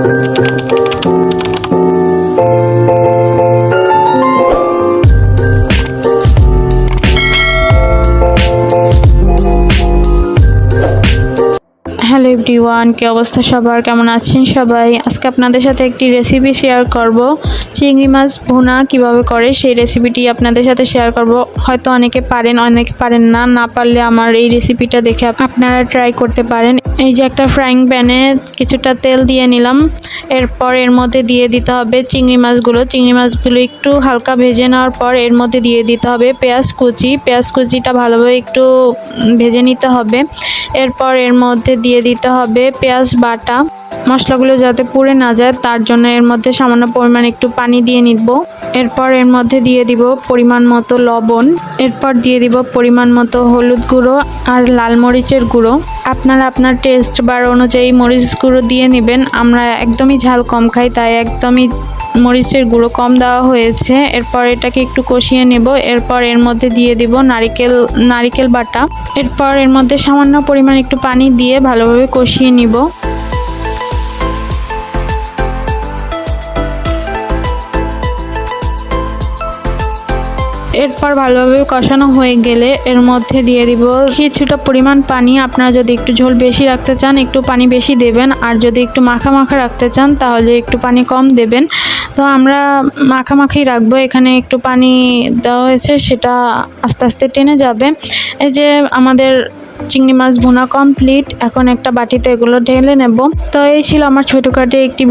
Hello everyone, কি অবস্থা সবার, কেমন আছেন সবাই? আজকে আপনাদের সাথে একটি রেসিপি শেয়ার করব। চিংড়ি মাছ ভুনা কিভাবে করে সেই রেসিপিটি আপনাদের সাথে শেয়ার করব। হয়তো অনেকে পারেন, অনেকে পারেন না। না পারলে আমার এই রেসিপিটা দেখে আপনারা ট্রাই করতে পারেন। এই যে একটা ফ্রাইং প্যানে কিছুটা তেল দিয়ে নিলাম। এরপর এর মধ্যে দিয়ে দিতে হবে চিংড়ি মাছগুলো একটু হালকা ভেজে নেওয়ার পর এর মধ্যে দিয়ে দিতে হবে পেঁয়াজ কুচিটা ভালোভাবে একটু ভেজে নিতে হবে। এরপর এর মধ্যে দিয়ে দিতে হবে পেঁয়াজ বাটা। মশলাগুলো যাতে পুড়ে না যায় তার জন্য এর মধ্যে সামান্য পরিমাণ একটু পানি দিয়ে নিব। এরপর এর মধ্যে দিয়ে দিব পরিমাণ মতো লবণ। এরপর দিয়ে দিব পরিমাণ মতো হলুদ গুঁড়ো আর লাল মরিচের গুঁড়ো। আপনারা আপনার টেস্ট বার অনুযায়ী মরিচ গুঁড়ো দিয়ে নেবেন। আমরা একদমই ঝাল কম খাই, তাই একদমই মরিচের গুঁড়ো কম দেওয়া হয়েছে। এরপর এটাকে একটু কষিয়ে নেব। এরপর এর মধ্যে দিয়ে দিব নারিকেল বাটা। এরপর এর মধ্যে সামান্য পরিমাণ একটু পানি দিয়ে ভালোভাবে কষিয়ে নিব। এরপর ভালোভাবে কষানো হয়ে গেলে এর মধ্যে দিয়ে দিব কিছুটা পরিমাণ পানি। আপনারা যদি একটু ঝোল বেশি রাখতে চান একটু পানি বেশি দেবেন, আর যদি একটু মাখা রাখতে চান তাহলে একটু পানি কম দেবেন। তো আমরা মাখামাখি রাখবো। এখানে একটু পানি দেওয়া হয়েছে, সেটা আস্তে আস্তে টেনে যাবে। এই যে আমাদের চিংড়ি মাছ ভুনা কমপ্লিট। এখন একটা বাটিতে এগুলো ঢেলে নেব। তো এই ছিল আমার ছোটোখাটো একটি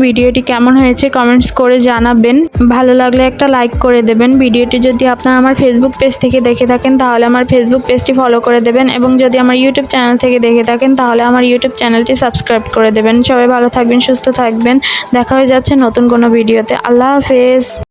ভিডিওটি কেমন হয়েছে কমেন্টস করে জানাবেন। ভালো লাগলে একটা লাইক করে দেবেন। ভিডিওটি যদি আপনারা আমার ফেসবুক পেজ থেকে দেখে থাকেন তাহলে আমার ফেসবুক পেজটি ফলো করে দেবেন, এবং যদি আমার ইউটিউব চ্যানেল থেকে দেখে থাকেন তাহলে আমার ইউটিউব চ্যানেলটি সাবস্ক্রাইব করে দেবেন। সবাই ভালো থাকবেন, সুস্থ থাকবেন। দেখা হয়ে যাচ্ছে নতুন কোনো ভিডিওতে। আল্লাহ হাফেজ।